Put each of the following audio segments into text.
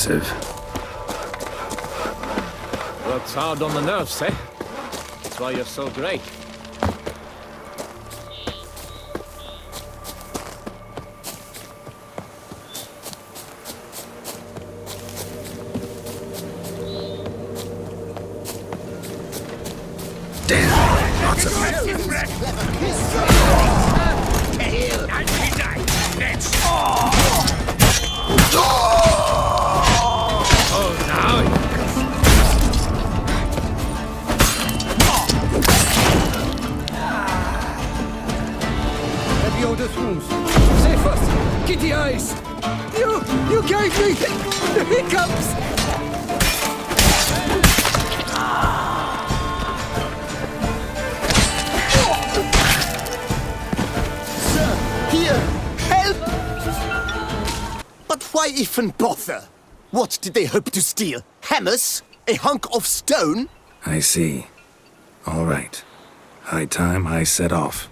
impressive. Works hard on the nerves, eh? That's why you're so great. Damn, lots of Lebioda's wounds. Save us! Get the eyes! You gave me the hiccups! Here! Help! But why even bother? What did they hope to steal? Hammers? A hunk of stone? I see. All right. High time I set off.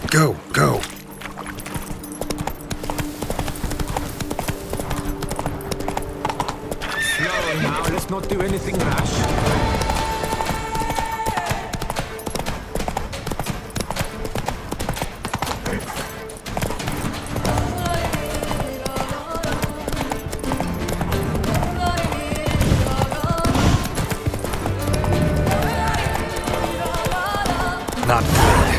Go, go. Slow now, let's not do anything rash. Not good.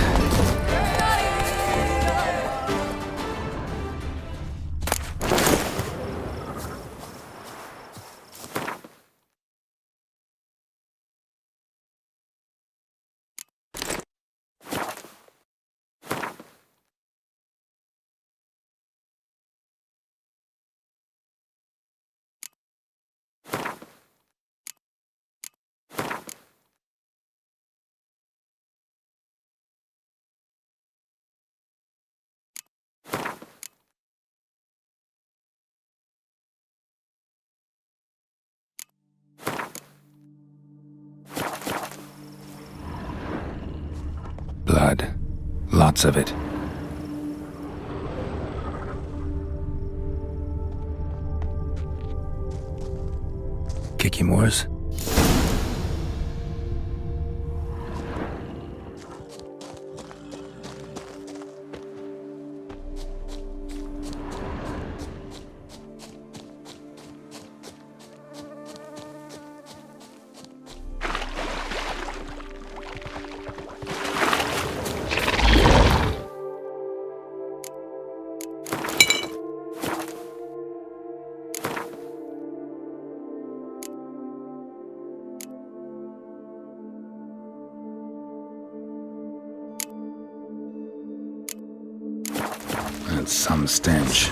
Blood. Lots of it. Kikimores? That's some stench.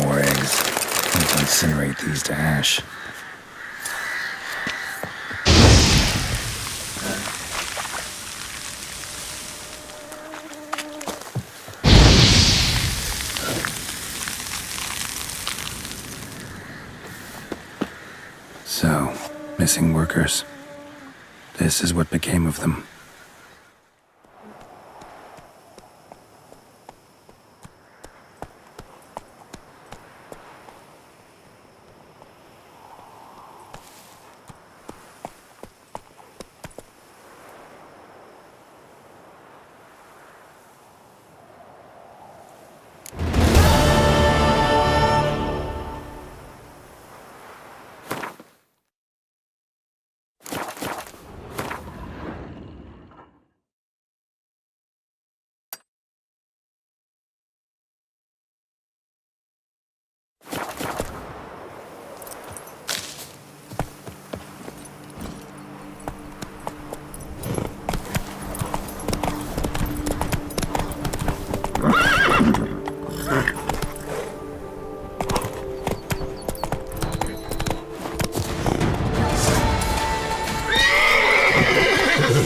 More eggs. Let's incinerate these to ash. So, missing workers. This is what became of them.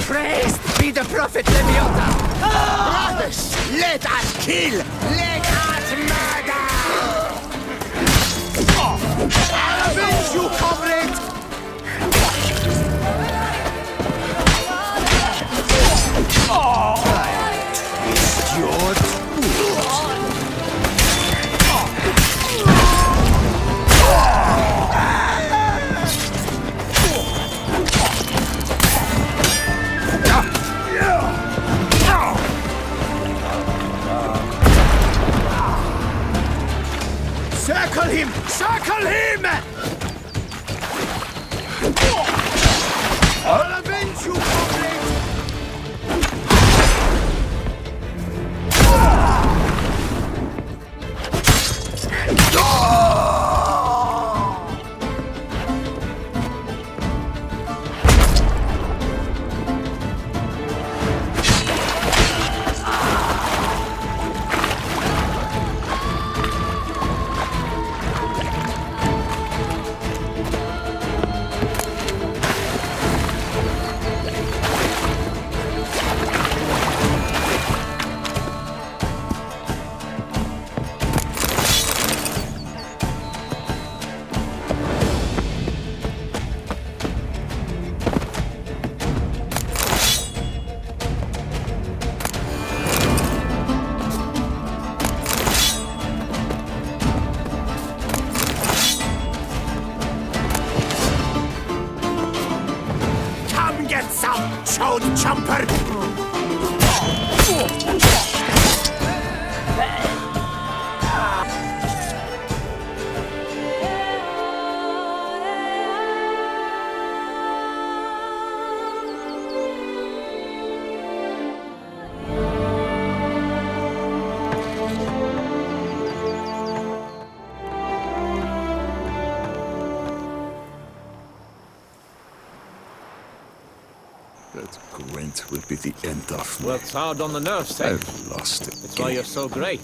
Praised be the Prophet Lebioda! Brothers, let us kill! Let us murder! I'll avenge you, comrade! Twist your foot! Chode jumper! That Gwent will be the end of me. Well, it's hard on the nerves, eh? I've lost it. That's why you're so great.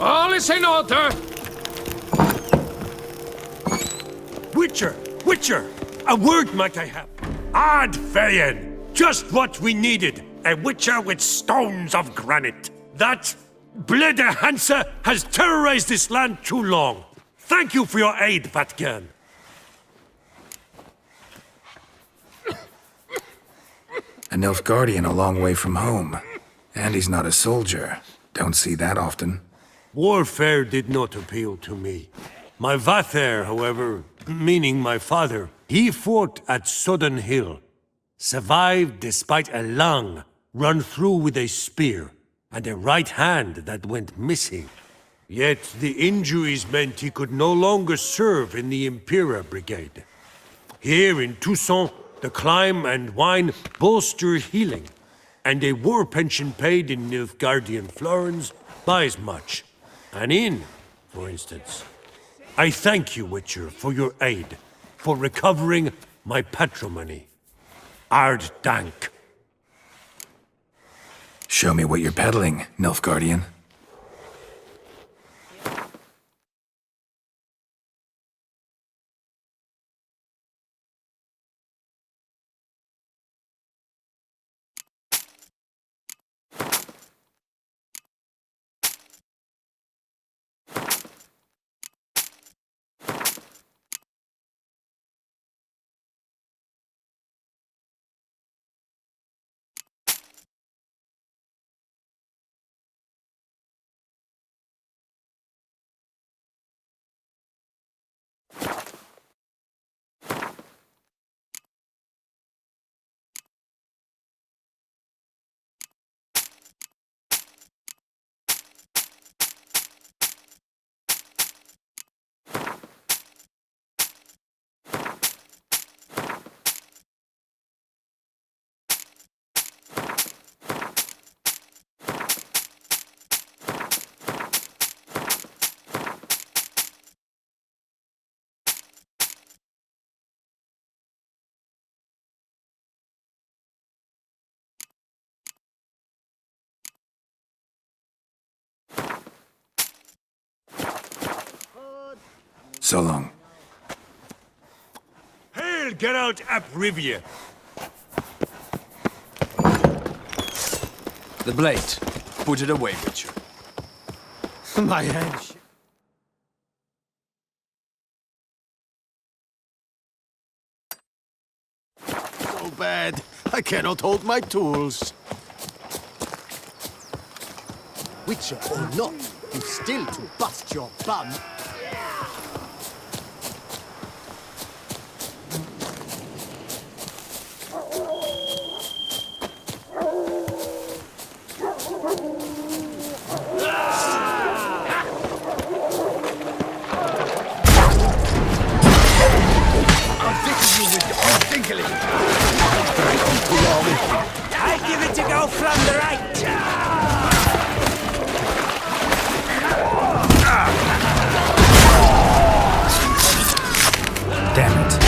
All is in order! Witcher! Witcher! A word might I have? Ad Feyen! Just what we needed! A witcher with stones of granite! That blede hanse has terrorized this land too long! Thank you for your aid, Vatgan! An elf guardian a long way from home. And he's not a soldier. Don't see that often. Warfare did not appeal to me. My Vather, however, meaning my father, he fought at Sodden Hill. Survived despite a lung run through with a spear, and a right hand that went missing. Yet the injuries meant he could no longer serve in the Impera Brigade. Here in Toussaint, the climb and wine bolster healing, and a war pension paid in Nilfgaardian florins buys much. An inn, for instance. I thank you, Witcher, for your aid, for recovering my patrimony. Ard Dank. Show me what you're peddling, Nilfgaardian. So long. Hail Geralt ap Rivia! The blade. Put it away, Witcher. My hand. So bad. I cannot hold my tools. Witcher or not, you still to bust your bum. I give it to go from the right. Damn it.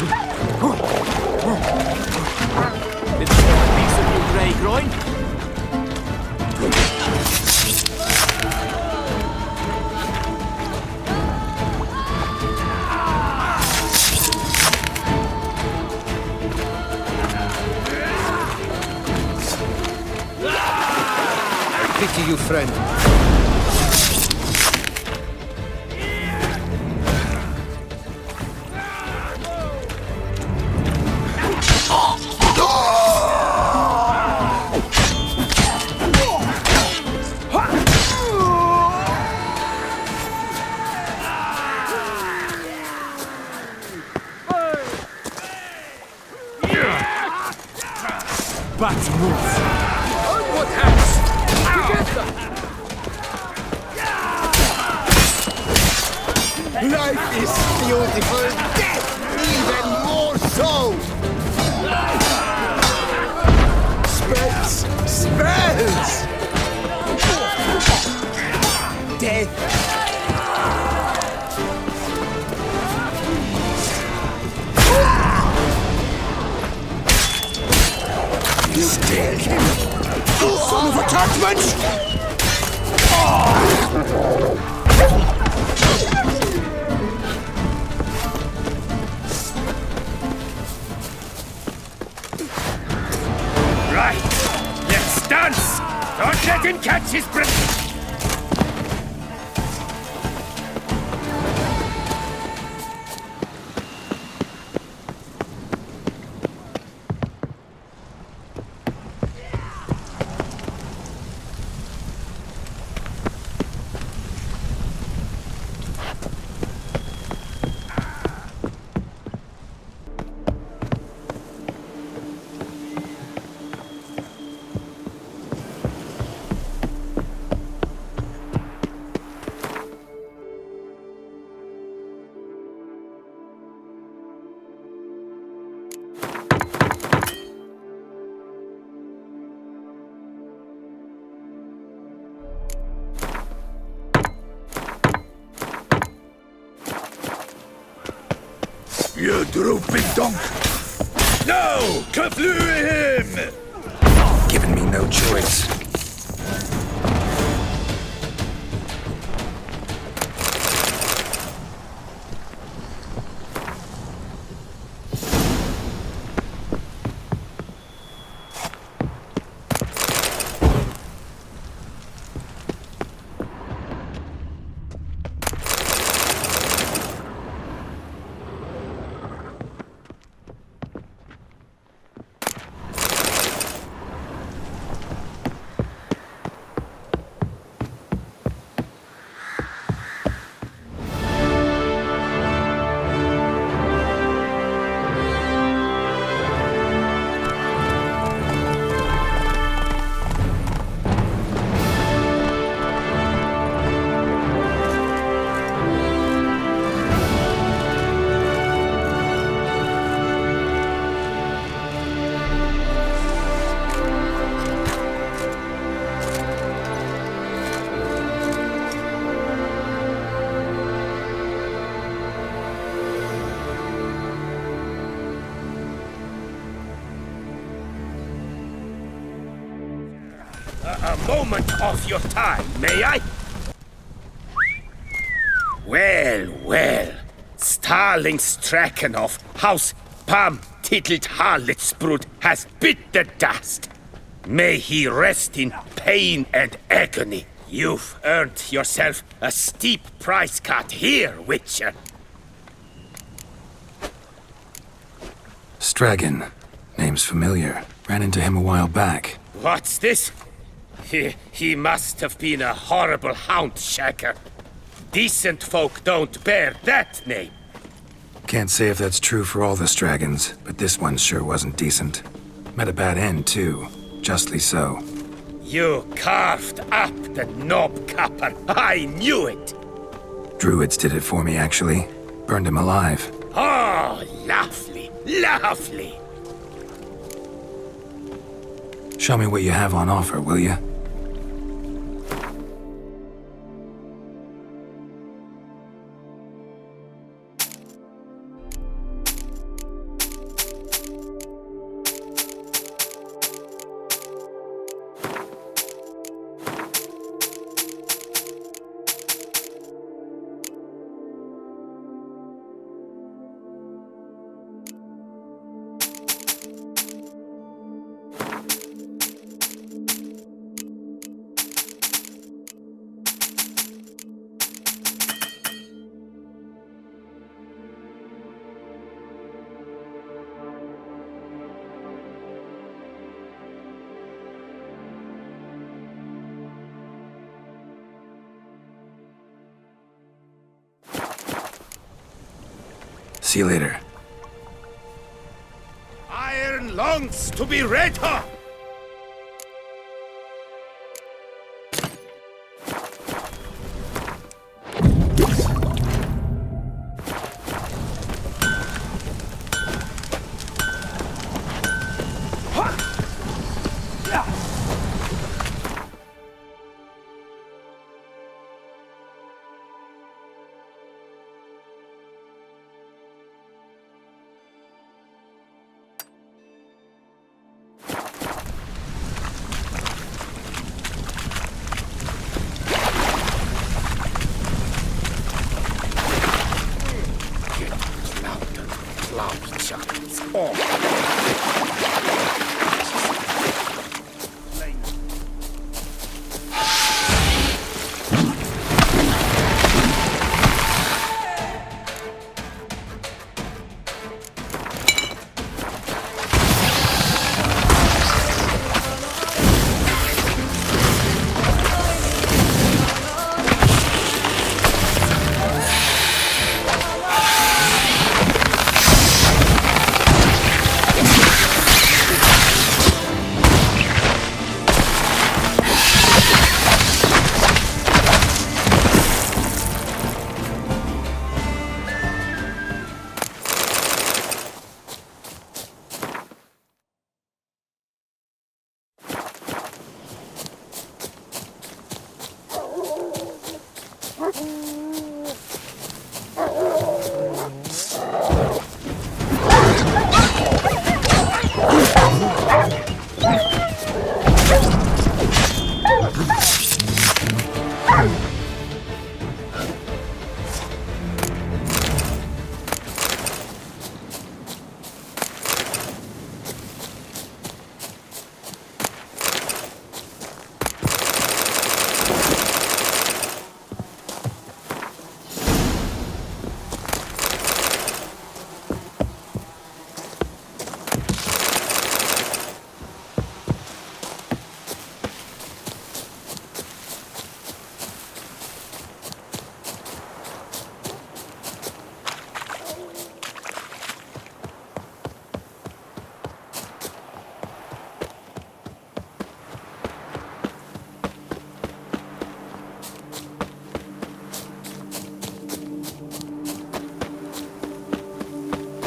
Little more piece of you, grey groin. Pity you, friend. Bad move. Onward, hands! Together! Life is beautiful, death even more so! Spells! Spells! Death! Still him! Son of attachment! Right. Let's dance. Don't let him catch his breath. You drooping donk! No! Kaflue him! Giving me no choice. A moment of your time, may I? Well, well. Starling Strakenhoff, House Pam Tittled Harlotsbrud has bit the dust. May he rest in pain and agony. You've earned yourself a steep price cut here, Witcher. Stragan. Name's familiar. Ran into him a while back. What's this? He must have been a horrible hound shaker. Decent folk don't bear that name. Can't say if that's true for all the Stragons, but this one sure wasn't decent. Met a bad end, too. Justly so. You carved up the knob-capper. I knew it. Druids did it for me, actually. Burned him alive. Oh, lovely, lovely. Show me what you have on offer, will you? See you later. Iron longs to be red hot!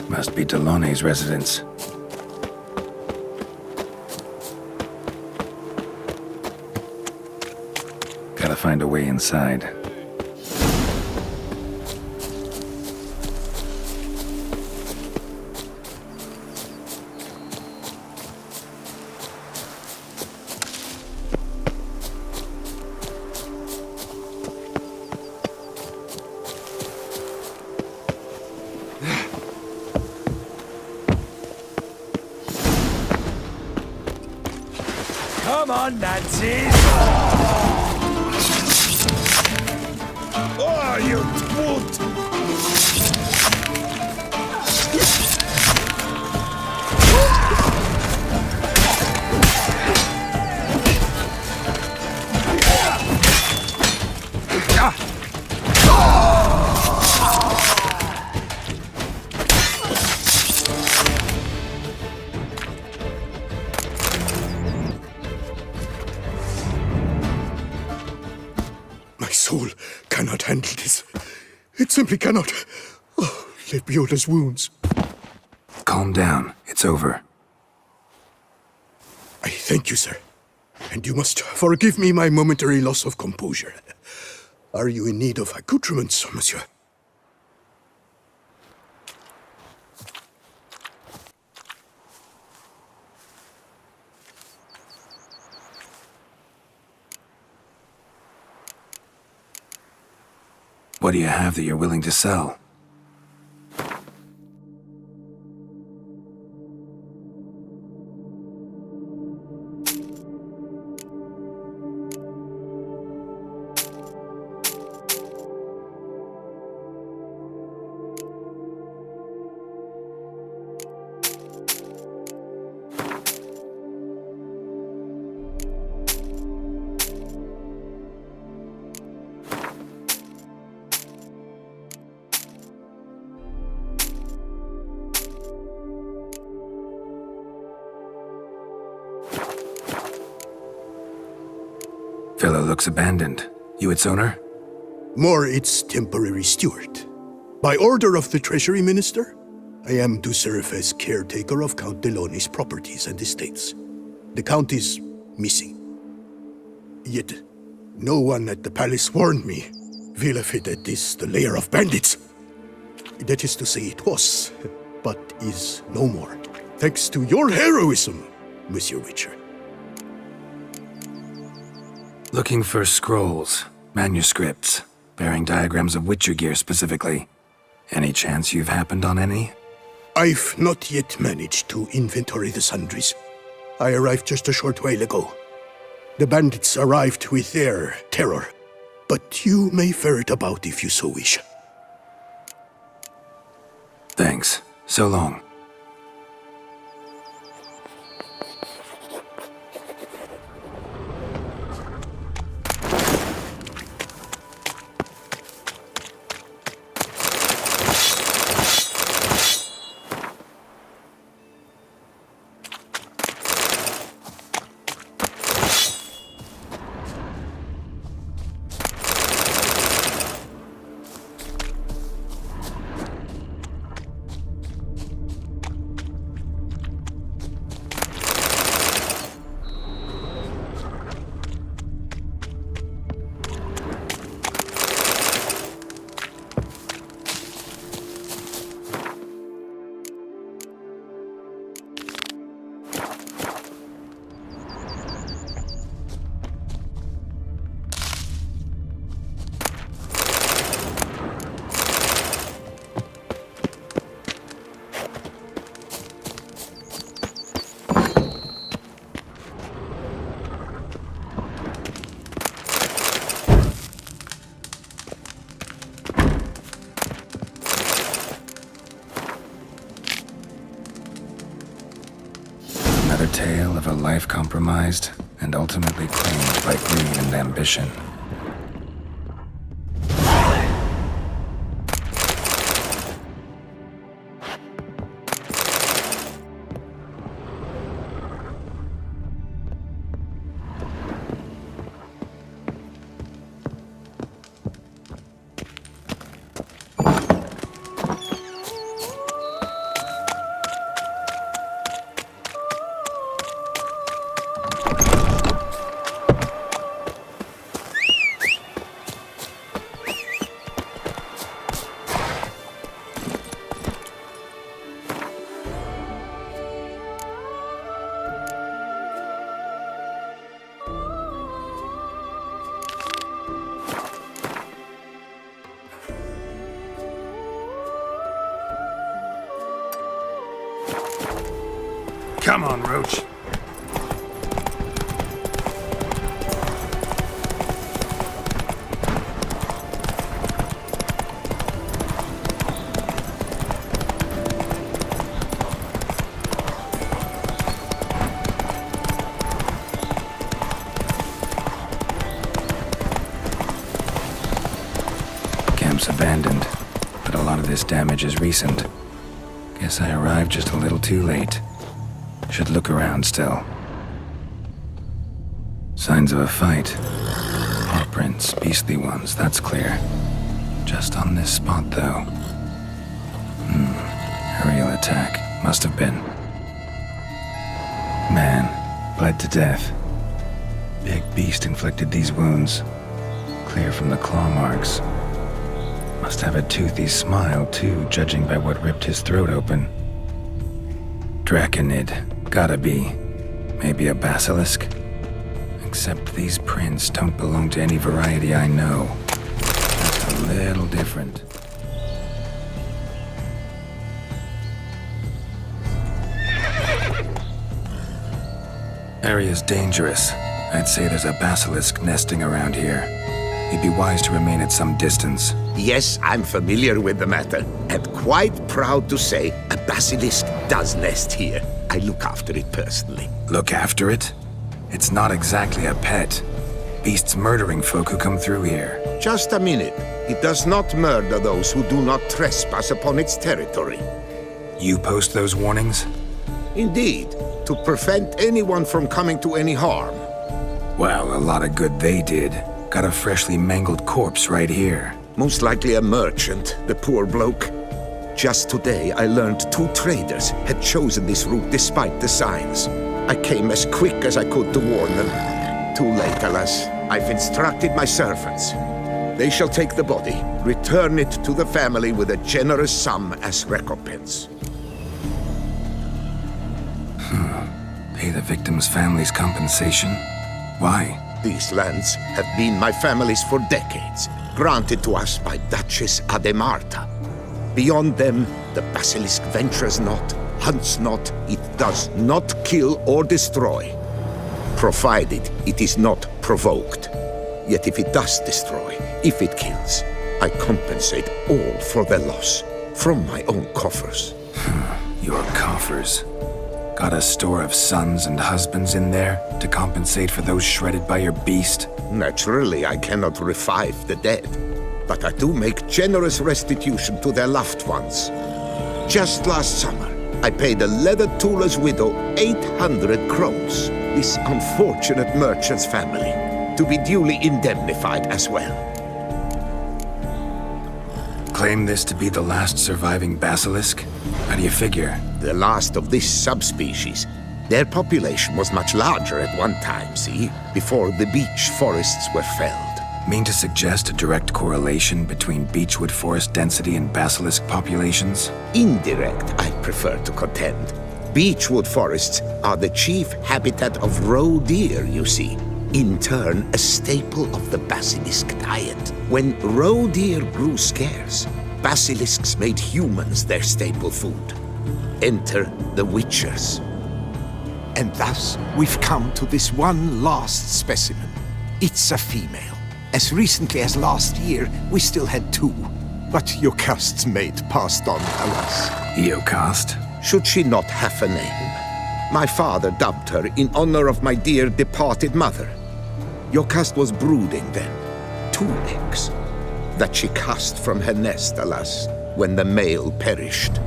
Must be Delaunay's residence. Gotta find a way inside. Come on, Nancy! Oh, you twot! My soul cannot handle this. It simply cannot. Oh, Lebioda's wounds. Calm down. It's over. I thank you, sir. And you must forgive me my momentary loss of composure. Are you in need of accoutrements, monsieur? What do you have that you're willing to sell? looks abandoned. You its owner? More its temporary steward. By order of the Treasury Minister, I am to serve as caretaker of Count Deloni's properties and estates. The Count is missing. Yet, no one at the palace warned me. Villafedet is the lair of bandits. That is to say, it was, but is no more. Thanks to your heroism, Monsieur Witcher. Looking for scrolls, manuscripts, bearing diagrams of Witcher gear specifically. Any chance you've happened on any? I've not yet managed to inventory the sundries. I arrived just a short while ago. The bandits arrived with their terror, but you may ferret about if you so wish. Thanks. So long. Another tale of a life compromised and ultimately claimed by greed and ambition. Come on, Roach. Camp's abandoned, but a lot of this damage is recent. Guess I arrived just a little too late. Should look around still. Signs of a fight. Paw prints, beastly ones, that's clear. Just on this spot, though. Aerial attack. Must have been. Man, bled to death. Big beast inflicted these wounds. Clear from the claw marks. Must have a toothy smile, too, judging by what ripped his throat open. Draconid. Gotta be. Maybe a basilisk? Except these prints don't belong to any variety I know. Just a little different. Area's dangerous. I'd say there's a basilisk nesting around here. It'd be wise to remain at some distance. Yes, I'm familiar with the matter, and quite proud to say a basilisk does nest here. I look after it personally. Look after it? It's not exactly a pet. Beasts murdering folk who come through here. Just a minute. It does not murder those who do not trespass upon its territory. You post those warnings? Indeed, to prevent anyone from coming to any harm. Well, a lot of good they did. Got a freshly mangled corpse right here. Most likely a merchant, the poor bloke. Just today, I learned 2 traders had chosen this route despite the signs. I came as quick as I could to warn them. Too late, alas. I've instructed my servants. They shall take the body, return it to the family with a generous sum as recompense. Pay the victim's family's compensation? Why? These lands have been my family's for decades, granted to us by Duchess Ademarta. Beyond them, the basilisk ventures not, hunts not, it does not kill or destroy, provided it is not provoked. Yet if it does destroy, if it kills, I compensate all for the loss, from my own coffers. Your coffers? Got a store of sons and husbands in there to compensate for those shredded by your beast? Naturally, I cannot revive the dead, but I do make generous restitution to their loved ones. Just last summer, I paid a leather tooler's widow 800 crowns, this unfortunate merchant's family, to be duly indemnified as well. Claim this to be the last surviving basilisk? How do you figure? The last of this subspecies. Their population was much larger at one time, see? Before the beech forests were felled. Mean to suggest a direct correlation between beechwood forest density and basilisk populations? Indirect, I prefer to contend. Beechwood forests are the chief habitat of roe deer, you see. In turn, a staple of the basilisk diet. When roe deer grew scarce, basilisks made humans their staple food. Enter the witchers. And thus, we've come to this one last specimen. It's a female. As recently as last year, we still had 2. But Jocast's mate passed on, alas. Jocast? Should she not have a name? My father dubbed her in honor of my dear departed mother. Jocast was brooding then. 2 eggs. That she cast from her nest, alas, when the male perished.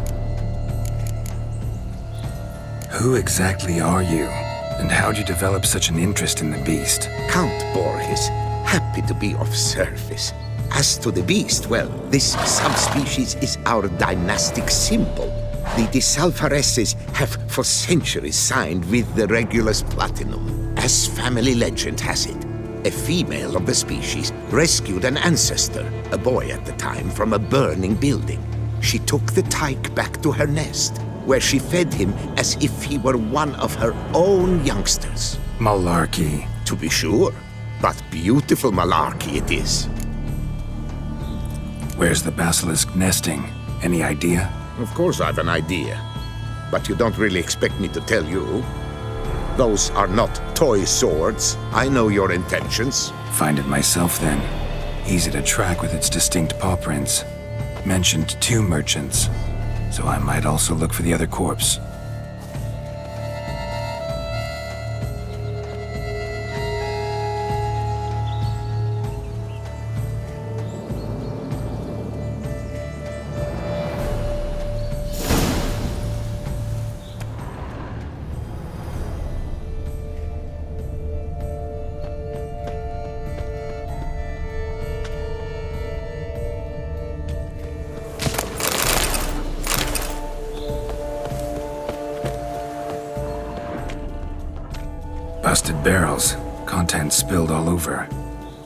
Who exactly are you? And how'd you develop such an interest in the beast? Count Borges, happy to be of service. As to the beast, well, this subspecies is our dynastic symbol. The de Salfareses have for centuries signed with the Regulus Platinum. As family legend has it, a female of the species rescued an ancestor, a boy at the time, from a burning building. She took the tyke back to her nest, where she fed him as if he were one of her own youngsters. Malarkey. To be sure, but beautiful malarkey it is. Where's the basilisk nesting? Any idea? Of course I've an idea, but you don't really expect me to tell you. Those are not toy swords. I know your intentions. Find it myself then. Easy to track with its distinct paw prints. Mentioned 2 merchants, so I might also look for the other corpse. Busted barrels. Contents spilled all over.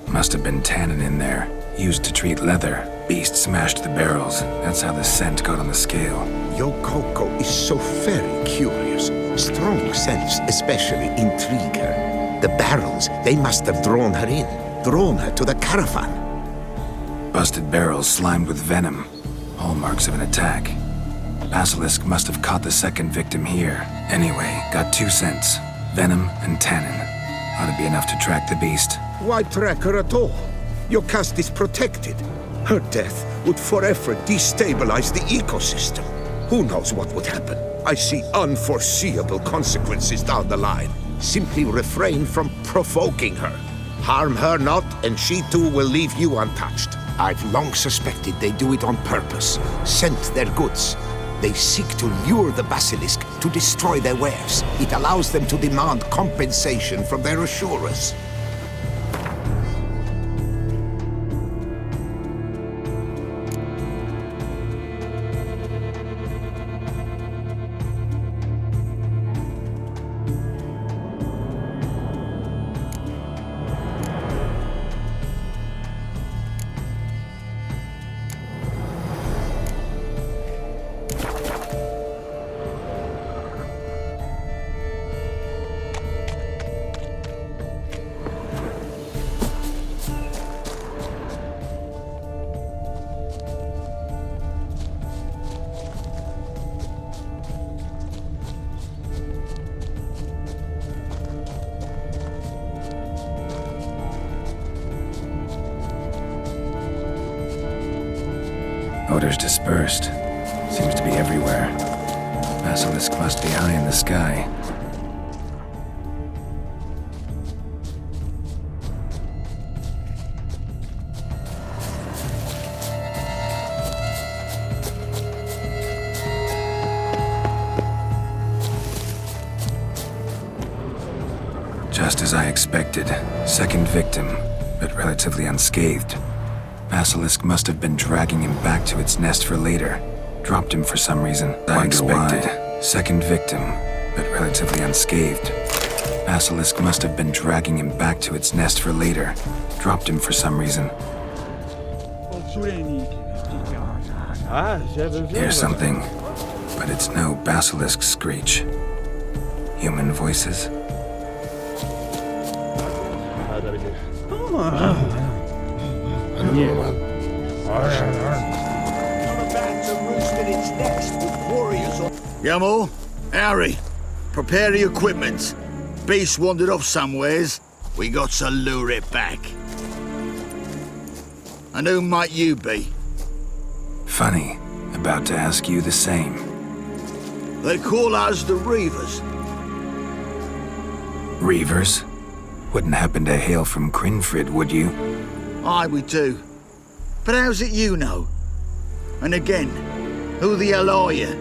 Must have been tannin in there. Used to treat leather. Beast smashed the barrels. That's how the scent got on the scale. Yokoko is so very curious. Strong scents especially intrigue her. The barrels, they must have drawn her in. Drawn her to the caravan. Busted barrels slimed with venom. Hallmarks of an attack. Basilisk must have caught the second victim here. Anyway, got 2 scents. Venom and tannin. Ought to be enough to track the beast. Why track her at all? Your caste is protected. Her death would forever destabilize the ecosystem. Who knows what would happen? I see unforeseeable consequences down the line. Simply refrain from provoking her. Harm her not, and she too will leave you untouched. I've long suspected they do it on purpose. Scent their goods. They seek to lure the basilisk to destroy their wares. It allows them to demand compensation from their assurers. Odors dispersed. Seems to be everywhere. Basilisk must be high in the sky. Just as I expected, second victim, but relatively unscathed. Basilisk must have been dragging him back to its nest for later. Dropped him for some reason. I expected. Second victim, but relatively unscathed. Basilisk must have been dragging him back to its nest for later. Dropped him for some reason. Here's something, but it's no basilisk screech. Human voices? Yamo, Harry, prepare the equipment. Beast wandered off somewheres. We got to lure it back. And who might you be? Funny, about to ask you the same. They call us the Reavers. Reavers? Wouldn't happen to hail from Crinfrid, would you? Aye, we do. But how's it you know? And again, who the hell are you?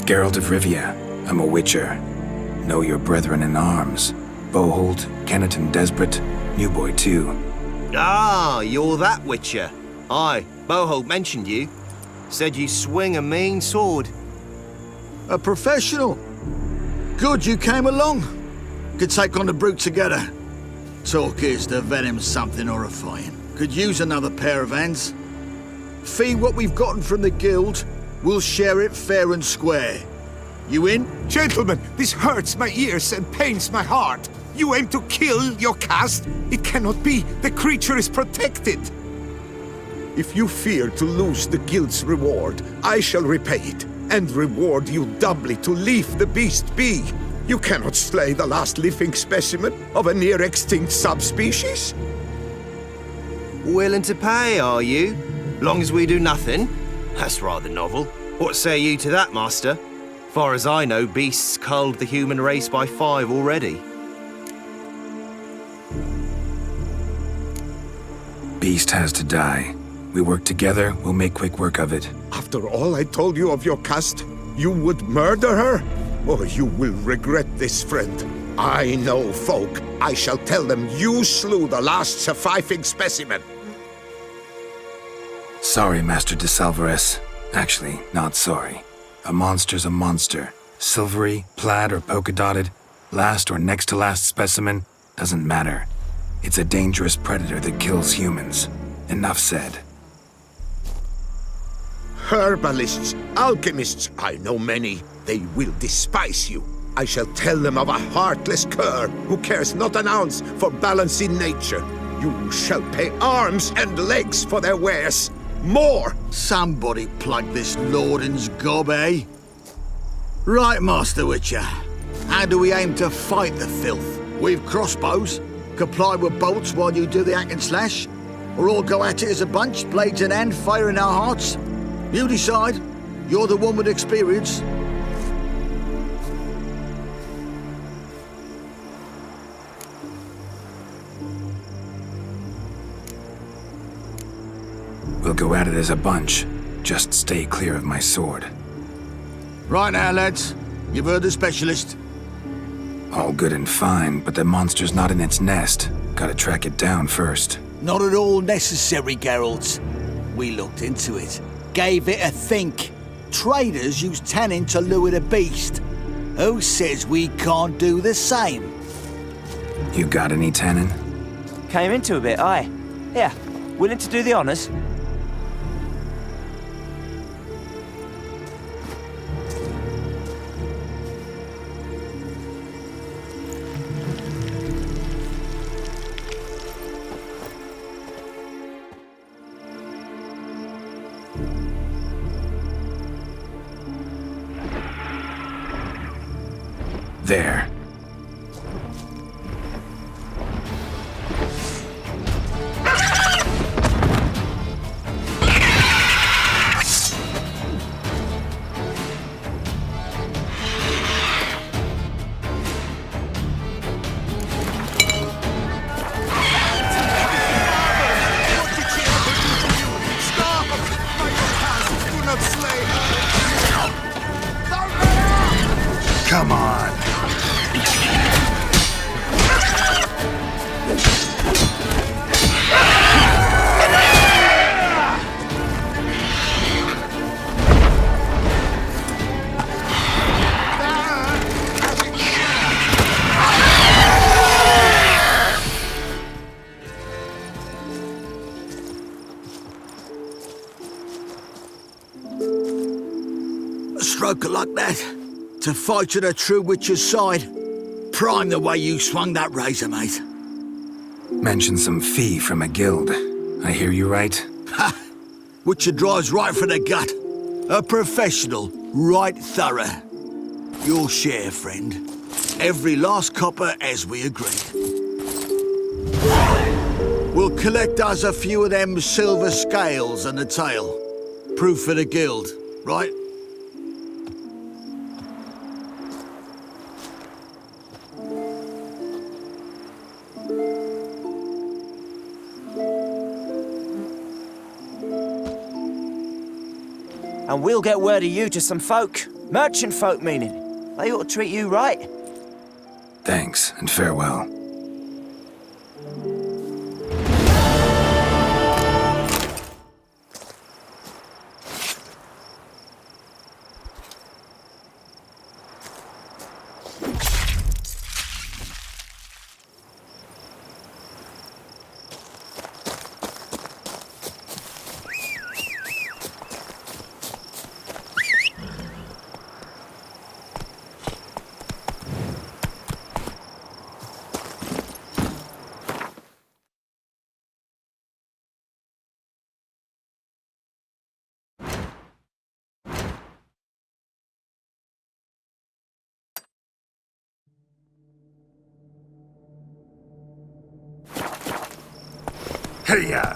Geralt of Rivia. I'm a witcher. Know your brethren in arms. Boholt, Kennet and Desperate, New Boy too. Ah, you're that witcher. Aye, Boholt mentioned you. Said you swing a mean sword. A professional. Good you came along. Could take on the brute together. Talk is the venom's something horrifying. Could use another pair of hands. Fee what we've gotten from the guild. We'll share it fair and square. You in? Gentlemen, this hurts my ears and pains my heart. You aim to kill your caste? It cannot be. The creature is protected. If you fear to lose the guild's reward, I shall repay it, and reward you doubly to leave the beast be. You cannot slay the last living specimen of a near-extinct subspecies. Willing to pay, are you? Long as we do nothing? That's rather novel. What say you to that, master? Far as I know, beasts culled the human race by 5 already. Beast has to die. We work together, we'll make quick work of it. After all I told you of your caste, you would murder her? Oh, you will regret this, friend. I know folk. I shall tell them you slew the last surviving specimen. Sorry, Master de Salvarez. Actually, not sorry. A monster's a monster. Silvery, plaid, or polka-dotted, last or next to last specimen, doesn't matter. It's a dangerous predator that kills humans. Enough said. Herbalists, alchemists, I know many. They will despise you. I shall tell them of a heartless cur who cares not an ounce for balance in nature. You shall pay arms and legs for their wares. More! Somebody plug this Lorden's gob, eh? Right, Master Witcher. How do we aim to fight the filth? We've crossbows. Comply with bolts while you do the hack and slash? Or all go at it as a bunch, blades in hand, fire in our hearts? You decide. You're the one with experience. We'll go at it as a bunch. Just stay clear of my sword. Right now, lads. You've heard the specialist. All good and fine, but the monster's not in its nest. Gotta track it down first. Not at all necessary, Geralt. We looked into it. Gave it a think. Traders use tannin to lure the beast. Who says we can't do the same? You got any tannin? Came into a bit, aye. Yeah, willing to do the honours? There. stroke like that? To fight at a true witcher's side? Prime the way you swung that razor, mate. Mention some fee from a guild. I hear you right? Ha! Witcher drives right for the gut. A professional, right thorough. Your share, friend. Every last copper as we agreed. We'll collect us a few of them silver scales and a tail. Proof for the guild, right? And we'll get word of you to some folk. Merchant folk, meaning. They ought to treat you right. Thanks, and farewell. Hiya!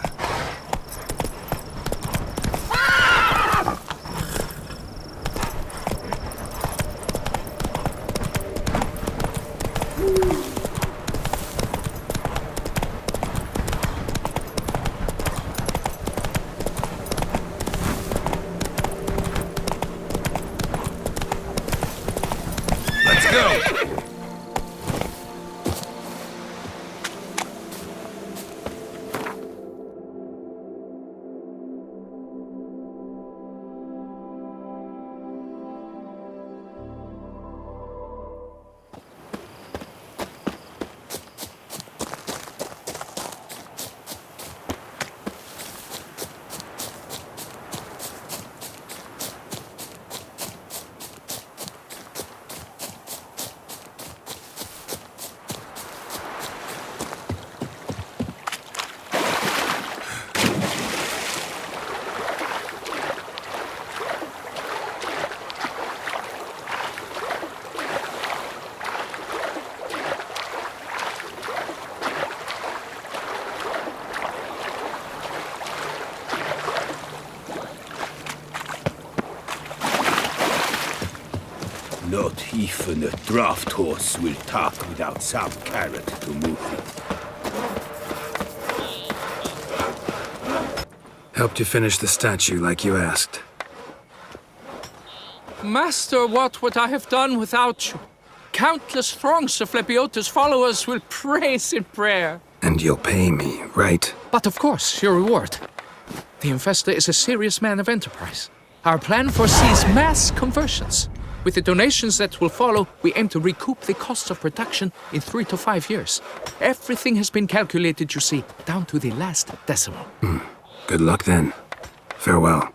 Let's go! Not even a draft horse will talk without some carrot to move it. Helped you finish the statue like you asked. Master, what would I have done without you? Countless throngs of Lebioda's followers will praise in prayer. And you'll pay me, right? But of course, your reward. The Infestor is a serious man of enterprise. Our plan foresees mass conversions. With the donations that will follow, we aim to recoup the cost of production in 3 to 5 years. Everything has been calculated, you see, down to the last decimal. Good luck then. Farewell.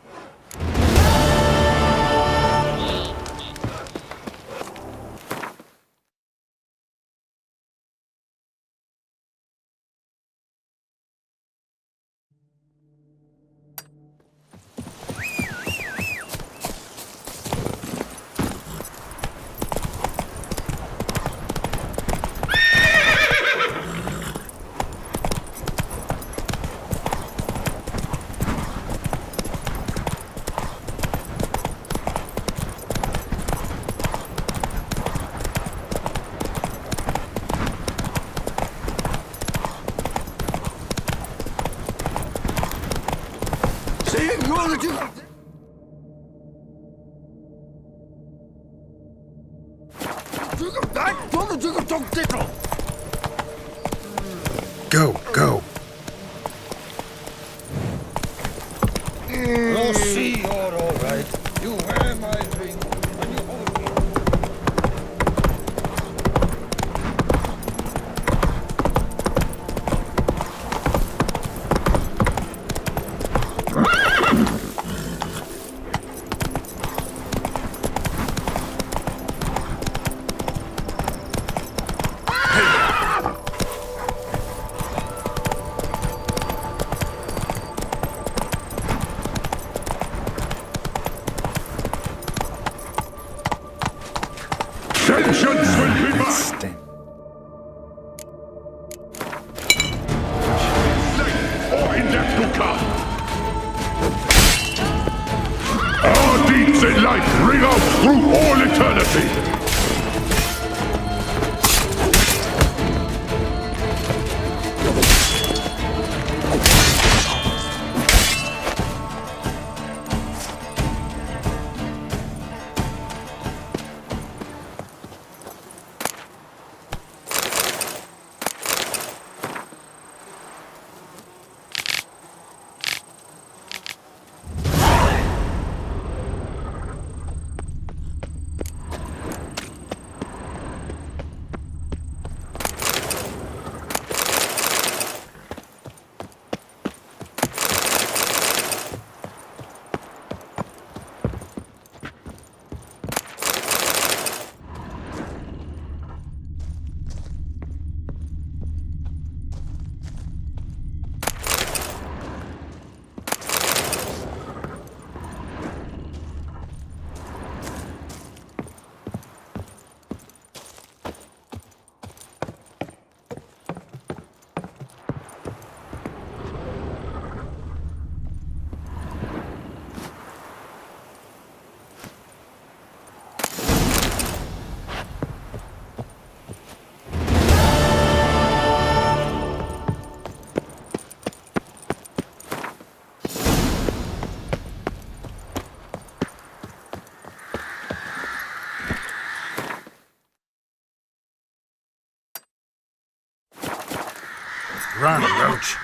Go, go. You'll see you're all right. You wear my ring and you hold me. ring out through all eternity! Run, Roach.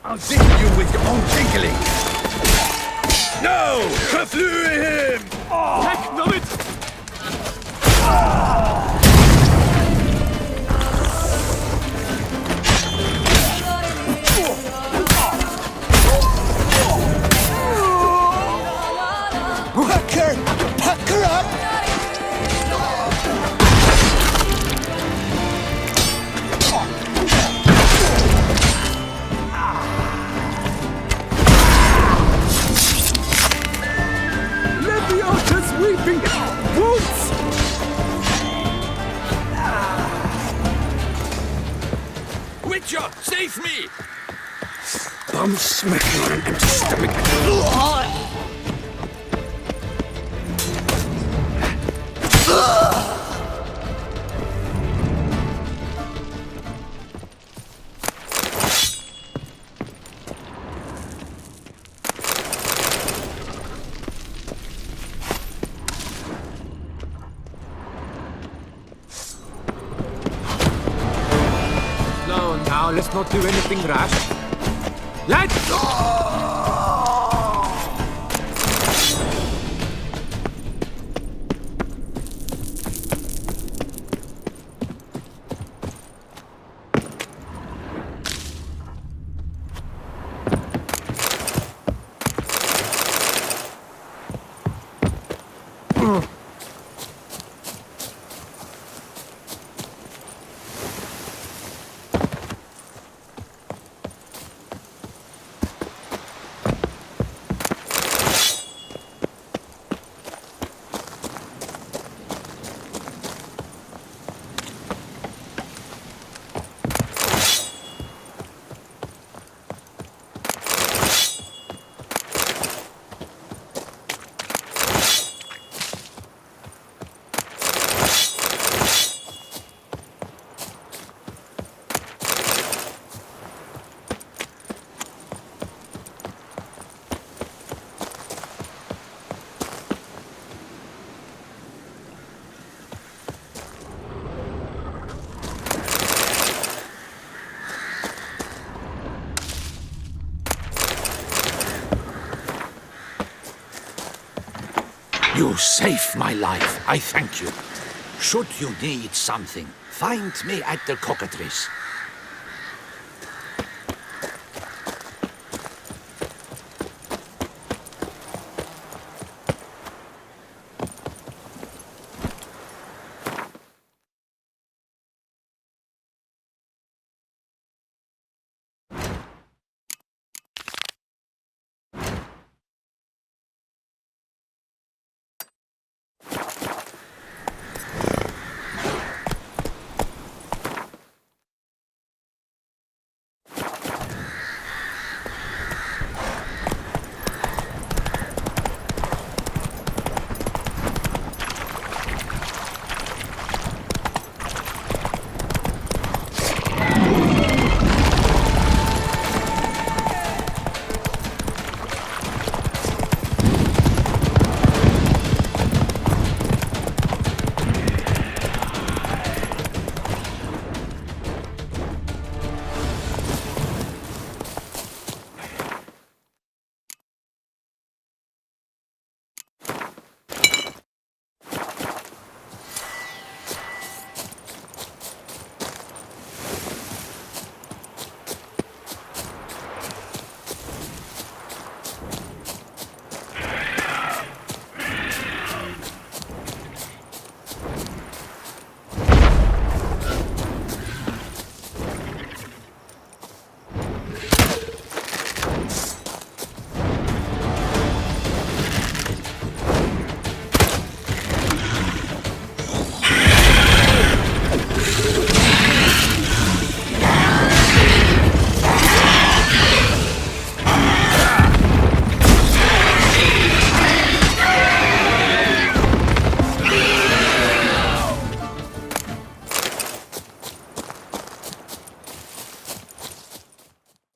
I'll tickle you with your own tickling! No! Verflühe him! Heck, noch mit! Pucker up! Lebioda's weeping wounds! Witcher, save me! Bum smacking on an empty stomach. Now, let's not do anything rash. Let's go! saved my life. I thank you. Should you need something, find me at the cockatrice.